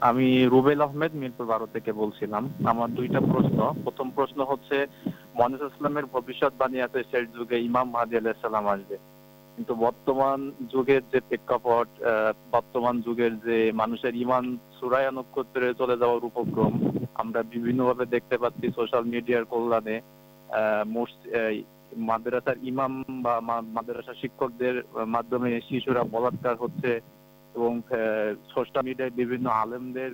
আমি রুবেল আহমেদ মিরপুর 12 থেকে বলছিলাম। আমার দুইটা প্রশ্ন। প্রথম প্রশ্ন হচ্ছে, মুহাম্মদ ইসলামের ভবিষ্যৎবাণী আছে শেষ যুগে ইমাম মাহদী আলাইহিস সালাম আসবে, কিন্তু বর্তমান যুগের যে প্রেক্ষাপট, বর্তমান যুগের যে মানুষের ইমান সুরায়া নক্ষত্রে চলে যাওয়ার উপক্রম, আমরা বিভিন্নভাবে দেখতে পাচ্ছি সোশ্যাল মিডিয়ার কল্যাণে। মাদ্রাসার ইমাম বা মাদ্রাসার শিক্ষকদের মাধ্যমে শিশুরা বলাৎকার হচ্ছে, এবং সোশ্যাল মিডিয়ায় বিভিন্ন আলেমদের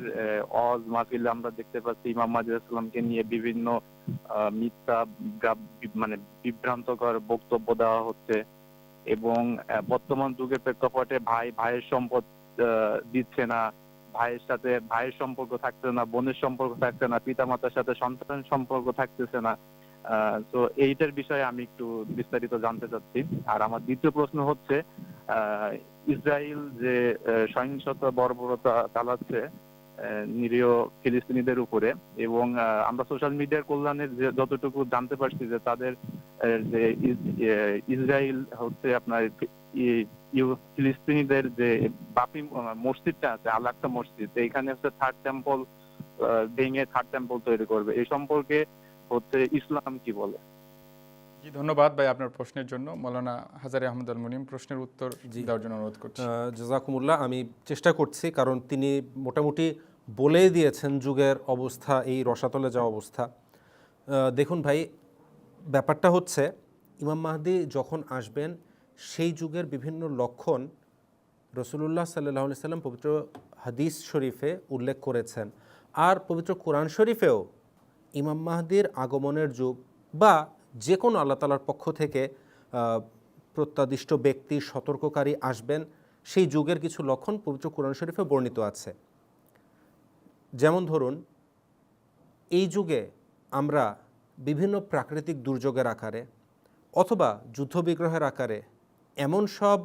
ওয়াজ মাহফিলে আমরা দেখতে পাচ্ছি ইমাম মাহদী আলাইহিস সালামকে নিয়ে বিভিন্ন মিথ্যা মানে বিভ্রান্তকর বক্তব্য দেওয়া হচ্ছে। এবং বর্তমান যুগের প্রেক্ষাপটে ভাই ভাইয়ের সম্পদ দিচ্ছে না, ভাইয়ের সাথে ভাইয়ের সম্পর্ক থাকছে না, বোনের সম্পর্ক থাকছে না, পিতামাতার সাথে সন্তানের সম্পর্ক থাকতেছে না। তো এইটার বিষয়ে আমি একটু বিস্তারিত জানতে চাচ্ছি। আর আমার দ্বিতীয় প্রশ্ন হচ্ছে, ইসরায়েল যে সহিংসতা বর্বরতা চালাচ্ছে নিরীহ ফিলিস্তিনিদের উপরে, এবং আমরা সোশ্যাল মিডিয়ার কল্যাণে যতটুকু জানতে পারছি যে তাদের যে ইসরায়েল হচ্ছে আপনার ফিলিস্তিনিদের যে বাপি মসজিদটা আছে, আল আকসা মসজিদ, এখানে হচ্ছে থার্ড টেম্পল ভেঙে থার্ড টেম্পল তৈরি করবে। এই সম্পর্কে হচ্ছে ইসলাম কি বলে? জি, ধন্যবাদ ভাই আপনার প্রশ্নের জন্য। মৌলানা হাজারী আহমদ আল মুনিম প্রশ্নের উত্তর দেওয়ার জন্য অনুরোধ করছি। জাযাকুমুল্লাহ। আমি চেষ্টা করছি, কারণ তিনি মোটামুটি বলেই দিয়েছেন যুগের অবস্থা, এই রসাতলে যাওয়া অবস্থা। দেখুন ভাই, ব্যাপারটা হচ্ছে ইমাম মাহদী যখন আসবেন সেই যুগের বিভিন্ন লক্ষণ রাসূলুল্লাহ সাল্লাল্লাহু আলাইহি সাল্লাম পবিত্র হাদিস শরীফে উল্লেখ করেছেন। আর পবিত্র কোরআন শরীফেও ইমাম মাহদীর আগমনের যুগ বা যে কোনো আল্লাহ তাআলার পক্ষ থেকে প্রত্যাদিষ্ট ব্যক্তি সতর্ককারী আসবেন, সেই যুগের কিছু লক্ষণ পবিত্র কোরআন শরীফে বর্ণিত আছে। যেমন ধরুন, এই যুগে আমরা বিভিন্ন প্রাকৃতিক দুর্যোগের আকারে অথবা যুদ্ধবিগ্রহের আকারে এমন সব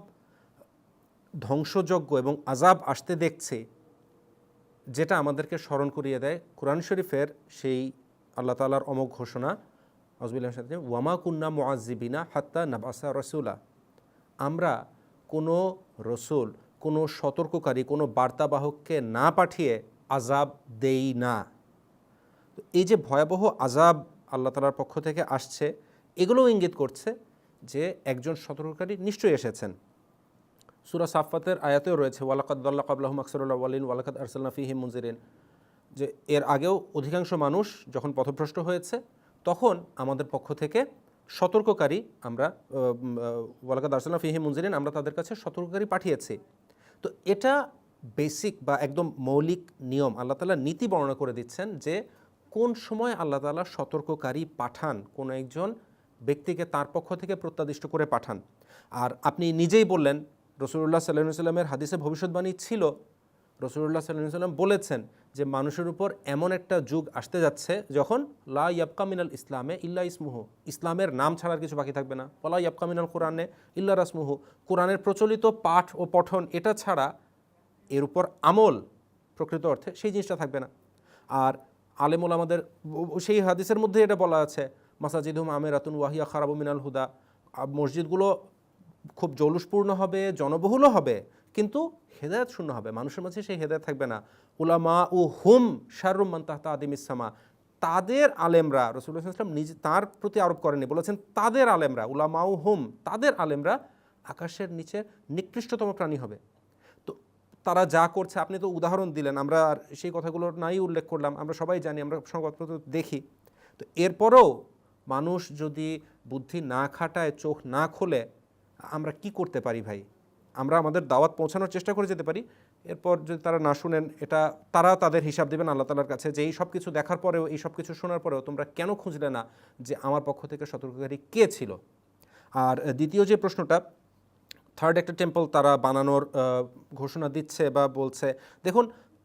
ধ্বংসযজ্ঞ এবং আযাব আসতে দেখছি, যেটা আমাদেরকে স্মরণ করিয়ে দেয় কোরআন শরীফের সেই আল্লাহ তাআলার অমোঘ ঘোষণা, ওয়ামা কুন্না মুআজ্জিবিনা হাত্তা নাবাসা রাসূলা। আমরা কোনো রসুল, কোনো সতর্ককারী, কোনো বার্তাবাহককে না পাঠিয়ে আযাব দেই না। এই যে ভয়াবহ আযাব আল্লাহ তাআলার পক্ষ থেকে আসছে, এগুলোও ইঙ্গিত করছে যে একজন সতর্ককারী নিশ্চয়ই এসেছেন। সূরা সাফফাতের আয়াতেও রয়েছে, ওয়ালাকাদ দাল্লা ক্বাবলাহুম আকসারুল আউয়ালিন ওয়ালাকাদ আরসালনা ফীহিম মুনজিরিন, যে এর আগেও অধিকাংশ মানুষ যখন পথভ্রষ্ট হয়েছে তখন আমাদের পক্ষ থেকে সতর্ককারী আমরা ওয়ালাকাদ আরসালনা ফীহিম মুনজিরিন, আমরা তাদের কাছে সতর্ককারী পাঠিয়েছি। তো এটা বেসিক বা একদম মৌলিক নিয়ম। আল্লাহ তাআলা নীতি বর্ণনা করে দিচ্ছেন যে কোন সময় আল্লাহ তাআলা সতর্ককারী পাঠান, কোনো একজন ব্যক্তিকে তার পক্ষ থেকে প্রত্যাদিষ্ট করে পাঠান। আর আপনি নিজেই বললেন রাসূলুল্লাহ সাল্লাল্লাহু আলাইহি ওয়াসাল্লামের হাদিসে ভবিষ্যৎবাণী ছিল। রাসূলুল্লাহ সাল্লাল্লাহু আলাইহি ওয়াসাল্লাম বলেছেন যে মানুষের উপর এমন একটা যুগ আসতে যাচ্ছে যখন লা ইয়াবকা মিনাল ইসলামে ইল্লা ইসমুহু, ইসলামের নাম ছাড়ার কিছু বাকি থাকবে না। ওয়ালা ইয়াবকা মিনাল কোরআনে ইল্লা রাসমুহু, কোরআনের প্রচলিত পাঠ ও পঠন এটা ছাড়া এর উপর আমল প্রকৃত অর্থে সেই জিনিসটা থাকবে না। আর আলেম ওলামাদের সেই হাদিসের মধ্যে এটা বলা আছে, মাসাজিদুহুম আমিরাতুন ওয়াহিয়া খারাবু মিনাল হুদা, মসজিদগুলো খুব জৌলুসপূর্ণ হবে, জনবহুলও হবে, কিন্তু হেদায়েত শূন্য হবে, মানুষের মাঝে সেই হেদায়েত থাকবে না। উলামা উ হুম শাররুম মান তাহতা আদিমিস সামা, তাদের আলেমরা, রাসূলুল্লাহ সাল্লাল্লাহু আলাইহি ওয়াসাল্লাম নিজে তার প্রতি আরোপ করেননি, বলেছেন তাদের আলেমরা, উলামা উ হুম, তাদের আলেমরা আকাশের নিচে নিকৃষ্টতম প্রাণী হবে। তো তারা যা করছে, আপনি তো উদাহরণ দিলেন, আমরা আর সেই কথাগুলো নাই উল্লেখ করলাম, আমরা সবাই জানি, আমরা সংবাদপত্র দেখি। তো এরপরেও মানুষ যদি বুদ্ধি না খাটায়, চোখ না খোলে, আমরা কি করতে পারি ভাই? আমরা আমাদের দাওয়াত পৌঁছানোর চেষ্টা করে যেতে পারি, এরপর যদি তারা না শুনেন, এটা তারা তাদের হিসাব দেবেন আল্লাহ তাআলার কাছে, যে এই সব কিছু দেখার পরেও, এই সব কিছু শোনার পরেও তোমরা কেন খুঁজলে না যে আমার পক্ষ থেকে সতর্ককারী কে ছিল। আর দ্বিতীয় যে প্রশ্নটা, থার্ড একটা টেম্পল তারা বানানোর ঘোষণা দিচ্ছে বা বলছে, দেখুন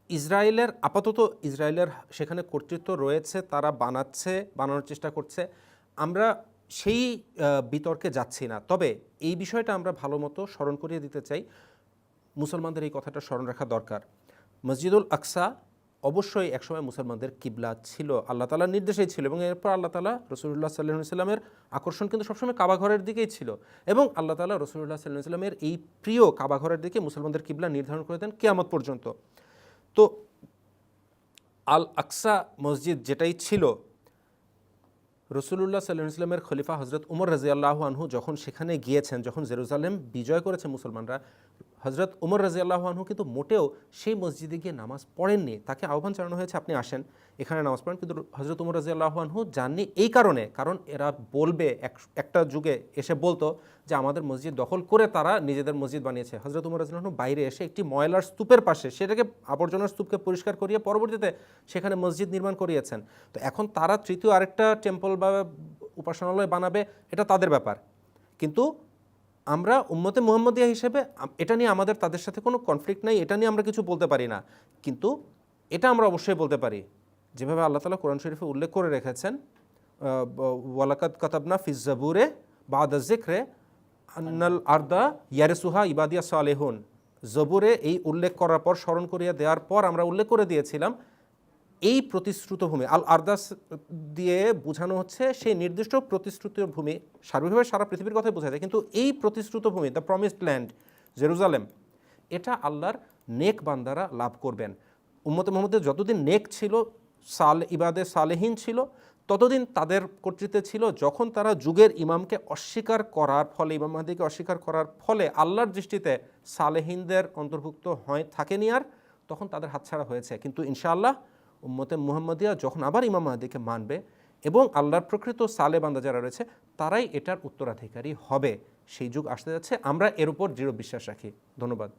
ইসরায়েলের আপাতত ইসরায়েলের সেখানে কর্তৃত্ব রয়েছে, তারা বানানোর চেষ্টা করছে, আমরা সেই বিতর্কে যাচ্ছি না। তবে এই বিষয়টা আমরা ভালো মতো স্মরণ করিয়ে দিতে চাই, মুসলমানদের এই কথাটা স্মরণ রাখা দরকার। মসজিদুল আকসা অবশ্যই একসময় মুসলমানদের কিবলা ছিল, আল্লাহ তাআলার নির্দেশেই ছিল, এবং এরপর আল্লাহ তাআলা রাসূলুল্লাহ সাল্লাল্লাহু আলাইহি ওয়াসাল্লামের আকর্ষণ কিন্তু সবসময় কাবা ঘরের দিকেই ছিল, এবং আল্লাহ তাআলা রাসূলুল্লাহ সাল্লাল্লাহু আলাইহি ওয়াসাল্লামের এই প্রিয় কাবা ঘরের দিকে মুসলমানদের কিবলা নির্ধারণ করে দেন কিয়ামত পর্যন্ত। তো আল আকসা মসজিদ যেটাই ছিল, রসুলুল্লাহ সাল্লাল্লাহু আলাইহি ওয়াসাল্লামের খলিফা হজরত উমর রাদিয়াল্লাহু আনহু যখন সেখানে গিয়েছেন, যখন জেরুজালেম বিজয় করেছে মুসলমানরা, হজরত উমর রাদিয়াল্লাহু আনহু কিন্তু মোটেও সেই মসজিদে গিয়ে নামাজ পড়েননি। তাকে আহ্বান জানানো হয়েছে আপনি আসেন এখানে নামাজ পড়েন, কিন্তু হজরত উমর রাদিয়াল্লাহু আনহু যাননি এই কারণে, কারণ এরা বলবে একটা যুগে এসে বলতো যে আমাদের মসজিদ দখল করে তারা নিজেদের মসজিদ বানিয়েছে। হজরত উমর রাদিয়াল্লাহু আনহু বাইরে এসে একটি ময়লার স্তূপের পাশে সেটাকে আবর্জনার স্তূপকে পরিষ্কার করিয়ে পরবর্তীতে সেখানে মসজিদ নির্মাণ করিয়েছেন। তো এখন তারা তৃতীয় আরেকটা টেম্পল বা উপাসনালয় বানাবে, এটা তাদের ব্যাপার। কিন্তু আমরা উম্মতে মুহাম্মদিয়া হিসেবে এটা নিয়ে আমাদের তাদের সাথে কোনো কনফ্লিক্ট নাই, এটা নিয়ে আমরা কিছু বলতে পারি না। কিন্তু এটা আমরা অবশ্যই বলতে পারি, যেভাবে আল্লাহ তাআলা কোরআন শরীফে উল্লেখ করে রেখেছেন, ওয়ালাকাদ কাতাবনা ফিজ জাবুরে বাদা যিকরে আন্নাল আরদা ইয়ারিসুহা ইবাদিয়া সালেহুন। জবুরে এই উল্লেখ করার পর, স্মরণ করিয়ে দেওয়ার পর আমরা উল্লেখ করে দিয়েছিলাম এই প্রতিশ্রুত ভূমি, আল আরদাস দিয়ে বোঝানো হচ্ছে সেই নির্দিষ্ট প্রতিশ্রুত ভূমি, সার্বিকভাবে সারা পৃথিবীর কথাই বোঝা যায়, কিন্তু এই প্রতিশ্রুত ভূমি, দ্য প্রমিসড ল্যান্ড জেরুজালেম, এটা আল্লাহর নেক বান্দারা লাভ করবেন। উম্মতে মুহাম্মদের যতদিন নেক ছিল, ইবাদে সালেহীন ছিল, ততদিন তাদের কর্তৃত্বে ছিল। যখন তারা যুগের ইমামকে অস্বীকার করার ফলে, ইমাম মাহদিকে অস্বীকার করার ফলে আল্লাহর দৃষ্টিতে সালেহীনদের অন্তর্ভুক্ত থাকেনি আর, তখন তাদের হাতছাড়া হয়েছে। কিন্তু ইনশাআল্লাহ উম্মতে মুহাম্মদিয়া যখন আবার ইমাম মাহদিকে মানবে এবং আল্লাহর প্রকৃত সালে বান্দা যারা রয়েছে তারাই এটার উত্তরাধিকারী হবে, সেই যুগ আসতে যাচ্ছে। আমরা এর উপর দৃঢ় বিশ্বাস রাখি। ধন্যবাদ।